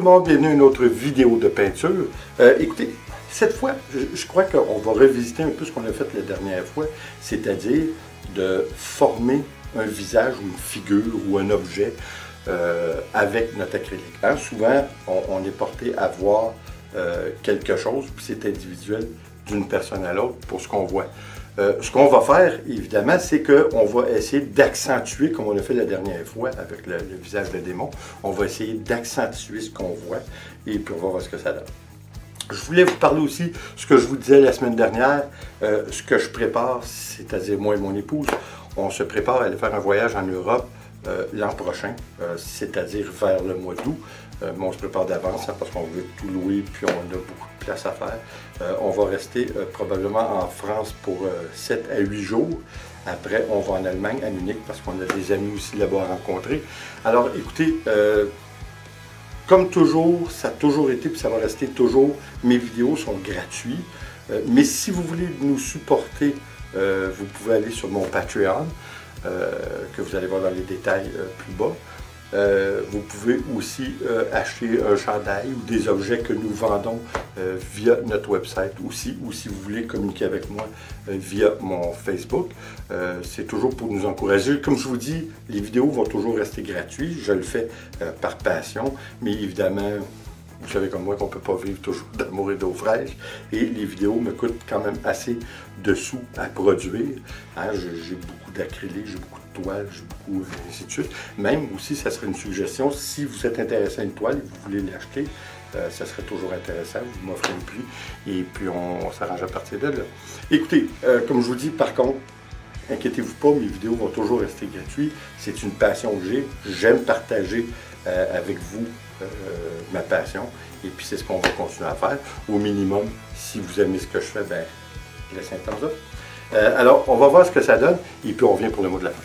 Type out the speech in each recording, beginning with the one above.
le monde, bienvenue à une autre vidéo de peinture. Écoutez, cette fois, je crois qu'on va revisiter un peu ce qu'on a fait la dernière fois, c'est-à-dire de former un visage ou une figure ou un objet avec notre acrylique. Hein? Souvent, on est porté à voir quelque chose, puis c'est individuel d'une personne à l'autre pour ce qu'on voit. Ce qu'on va faire, évidemment, c'est qu'on va essayer d'accentuer, comme on a fait la dernière fois avec le visage de démon, on va essayer d'accentuer ce qu'on voit et puis on va voir ce que ça donne. Je voulais vous parler aussi, ce que je vous disais la semaine dernière, ce que je prépare, c'est-à-dire moi et mon épouse, on se prépare à aller faire un voyage en Europe l'an prochain, c'est-à-dire vers le mois d'août. Mais on se prépare d'avance hein, parce qu'on veut tout louer puis on a beaucoup de place à faire. On va rester probablement en France pour 7 à 8 jours. Après, on va en Allemagne, à Munich, parce qu'on a des amis aussi là-bas à rencontrer. Alors, écoutez, comme toujours, ça a toujours été, puis ça va rester toujours, mes vidéos sont gratuites. Mais si vous voulez nous supporter, vous pouvez aller sur mon Patreon, que vous allez voir dans les détails plus bas. Vous pouvez aussi acheter un chandail ou des objets que nous vendons via notre website aussi, ou si vous voulez communiquer avec moi via mon Facebook. C'est toujours pour nous encourager. Comme je vous dis, les vidéos vont toujours rester gratuites. Je le fais par passion, mais évidemment, vous savez comme moi qu'on ne peut pas vivre toujours d'amour et d'eau fraîche. Et les vidéos me coûtent quand même assez de sous à produire. Hein, j'ai beaucoup d'acrylique, j'ai beaucoup de toile, j'ai beaucoup ainsi de suite. Même aussi, ça serait une suggestion, si vous êtes intéressé à une toile et vous voulez l'acheter, ça serait toujours intéressant. Vous m'offrez le prix et puis on s'arrange à partir de là. Écoutez, comme je vous dis, par contre, inquiétez-vous pas, mes vidéos vont toujours rester gratuites. C'est une passion que j'ai. J'aime partager avec vous ma passion. Et puis c'est ce qu'on va continuer à faire. Au minimum, si vous aimez ce que je fais, ben laissez un temps là. Alors, on va voir ce que ça donne. Et puis on revient pour le mot de la fin.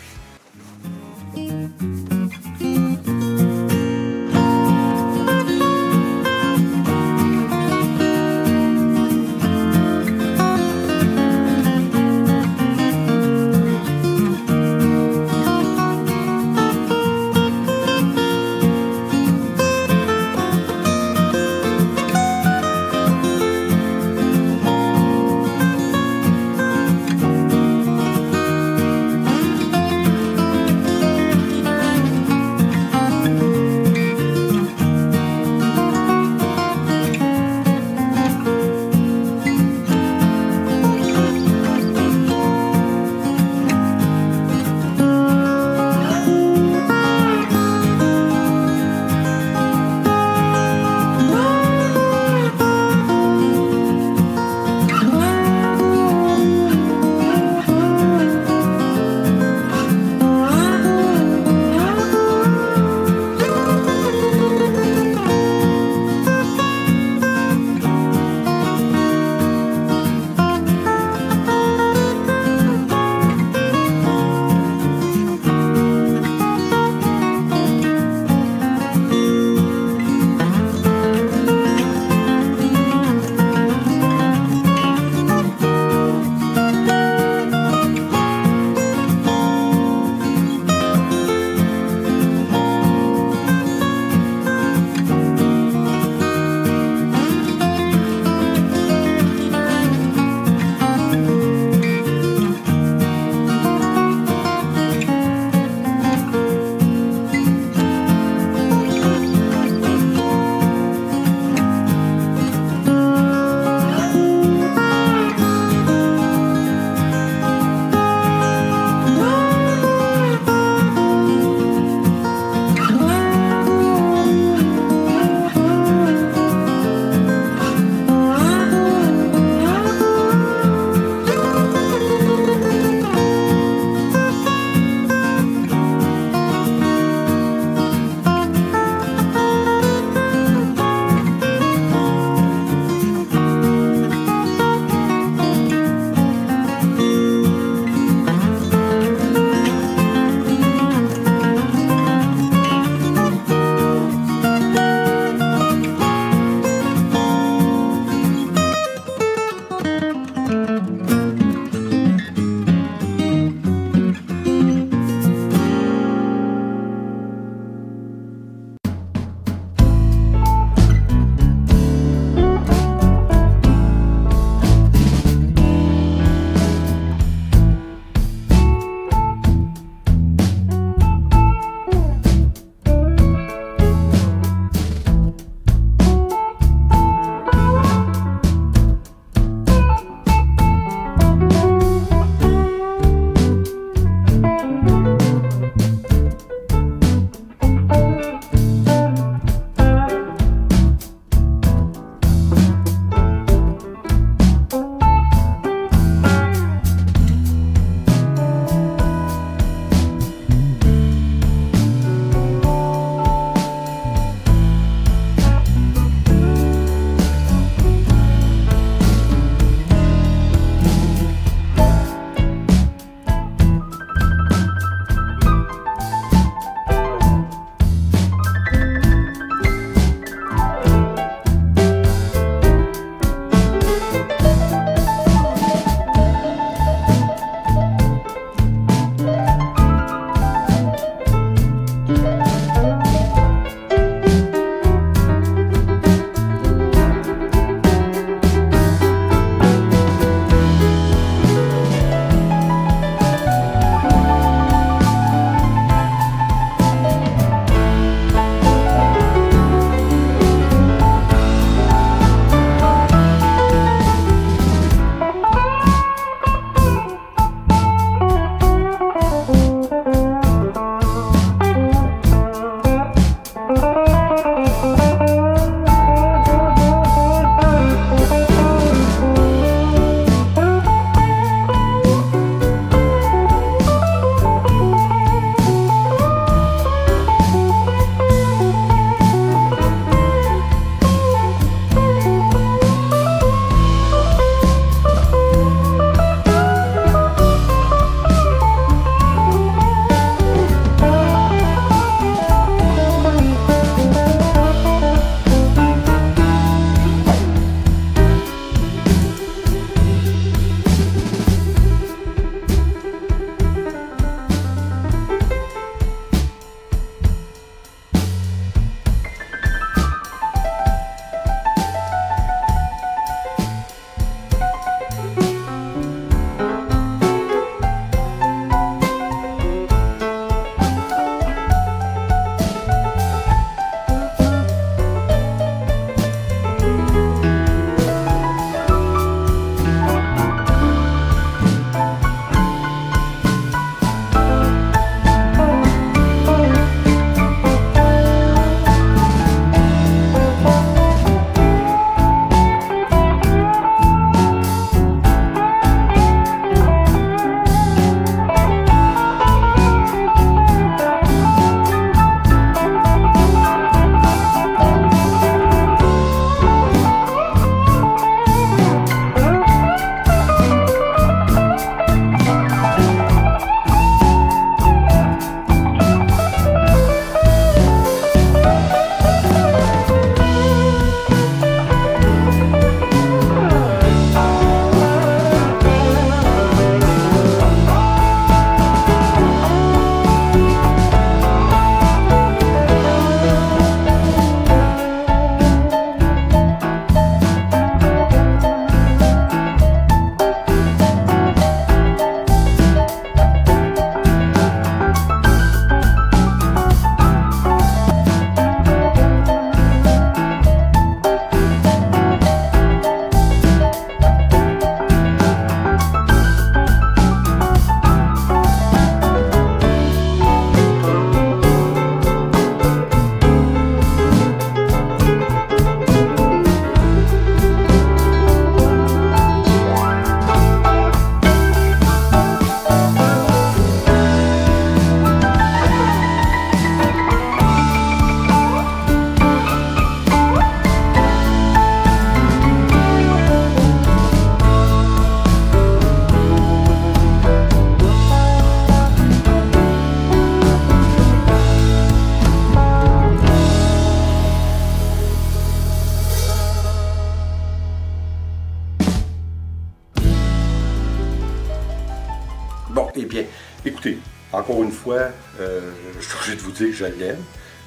Bon, eh bien, écoutez, encore une fois, je suis obligé de vous dire que je l'aime.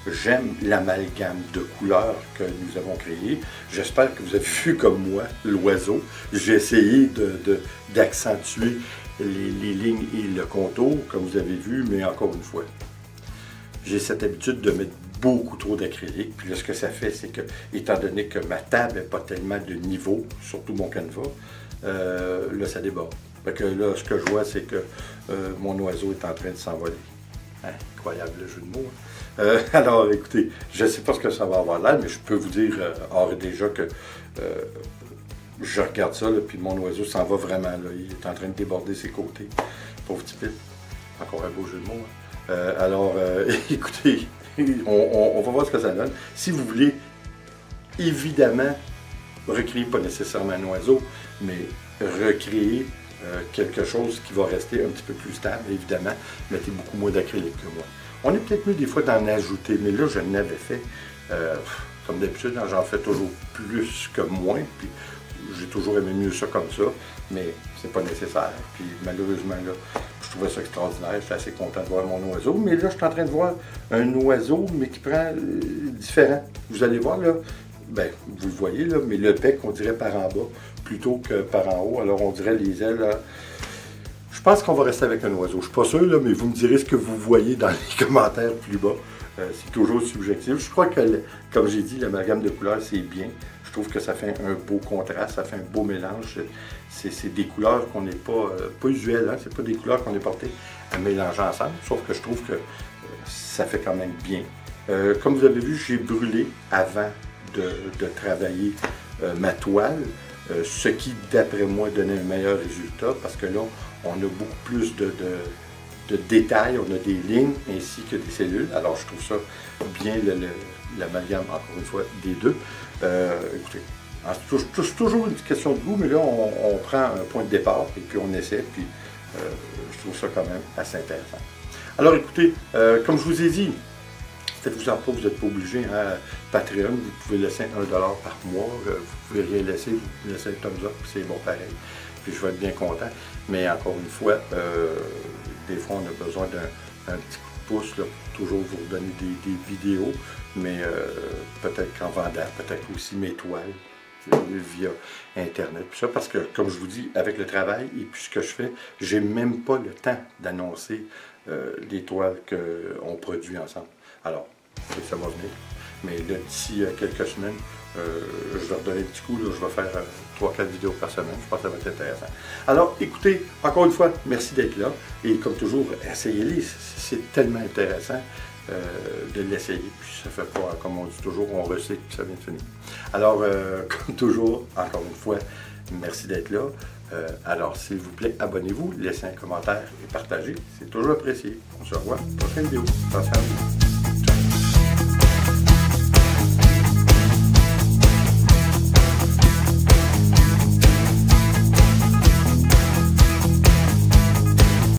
J'aime l'amalgame de couleurs que nous avons créé. J'espère que vous avez vu comme moi l'oiseau. J'ai essayé d'accentuer les lignes et le contour, comme vous avez vu, mais encore une fois, j'ai cette habitude de mettre beaucoup trop d'acrylique. Puis là, ce que ça fait, c'est que, étant donné que ma table n'est pas tellement de niveau, surtout mon canevas, là, ça déborde. Fait que là, ce que je vois, c'est que mon oiseau est en train de s'envoler. Hein? Incroyable le jeu de mots. Alors, écoutez, je ne sais pas ce que ça va avoir l'air, mais je peux vous dire, or déjà que je regarde ça, là, puis mon oiseau s'en va vraiment. Là, il est en train de déborder ses côtés. Pauvre petit pit. Encore un beau jeu de mots. Hein? Alors, écoutez, on va voir ce que ça donne. Si vous voulez, évidemment, recréer pas nécessairement un oiseau, mais recréer quelque chose qui va rester un petit peu plus stable, évidemment, mettez beaucoup moins d'acrylique que moi. On est peut-être mieux des fois d'en ajouter, mais là, je n'avais fait, comme d'habitude, j'en fais toujours plus que moins, puis j'ai toujours aimé mieux ça comme ça, mais c'est pas nécessaire. Puis malheureusement, là, je trouvais ça extraordinaire, je suis assez content de voir mon oiseau, mais là, je suis en train de voir un oiseau, mais qui prend différent. Vous allez voir, là, ben, vous le voyez, là, mais le bec, on dirait par en bas, plutôt que par en haut, alors on dirait les ailes, là. Je pense qu'on va rester avec un oiseau. Je ne suis pas sûr, là, mais vous me direz ce que vous voyez dans les commentaires plus bas. C'est toujours subjectif. Je crois que, comme j'ai dit, l'amalgame de couleurs, c'est bien. Je trouve que ça fait un beau contraste, ça fait un beau mélange. C'est des couleurs qu'on n'est pas usuelles, hein? C'est pas des couleurs qu'on est portées à mélanger ensemble, sauf que je trouve que ça fait quand même bien. Comme vous avez vu, j'ai brûlé avant de travailler ma toile, ce qui, d'après moi, donnait un meilleur résultat, parce que là, on a beaucoup plus de détails, on a des lignes ainsi que des cellules. Alors, je trouve ça bien, l'amalgame, encore une fois, des deux. Écoutez, c'est toujours une question de goût, mais là, on prend un point de départ et puis on essaie, puis je trouve ça quand même assez intéressant. Alors, écoutez, comme je vous ai dit, faites-vous en pas, vous n'êtes pas obligé. Hein? Patreon, vous pouvez laisser $1 par mois, vous pouvez rien laisser, vous laissez un thumbs up, c'est bon pareil. Puis je vais être bien content. Mais encore une fois, des fois, on a besoin d'un petit coup de pouce, là, pour toujours vous redonner des vidéos, mais peut-être qu'en vendant, peut-être aussi mes toiles via Internet. Puis ça, parce que, comme je vous dis, avec le travail et puis ce que je fais, j'ai même pas le temps d'annoncer les toiles qu'on produit ensemble. Alors, ça va venir. Mais d'ici quelques semaines, je vais redonner un petit coup. Là, je vais faire 3-4 vidéos par semaine. Je pense que ça va être intéressant. Alors, écoutez, encore une fois, merci d'être là. Et comme toujours, essayez-les. C'est tellement intéressant de l'essayer. Puis ça fait pas, comme on dit toujours, on recycle, puis ça vient de finir. Alors, comme toujours, encore une fois, merci d'être là. Alors, s'il vous plaît, abonnez-vous, laissez un commentaire et partagez. C'est toujours apprécié. On se revoit dans la prochaine vidéo. Attention à vous.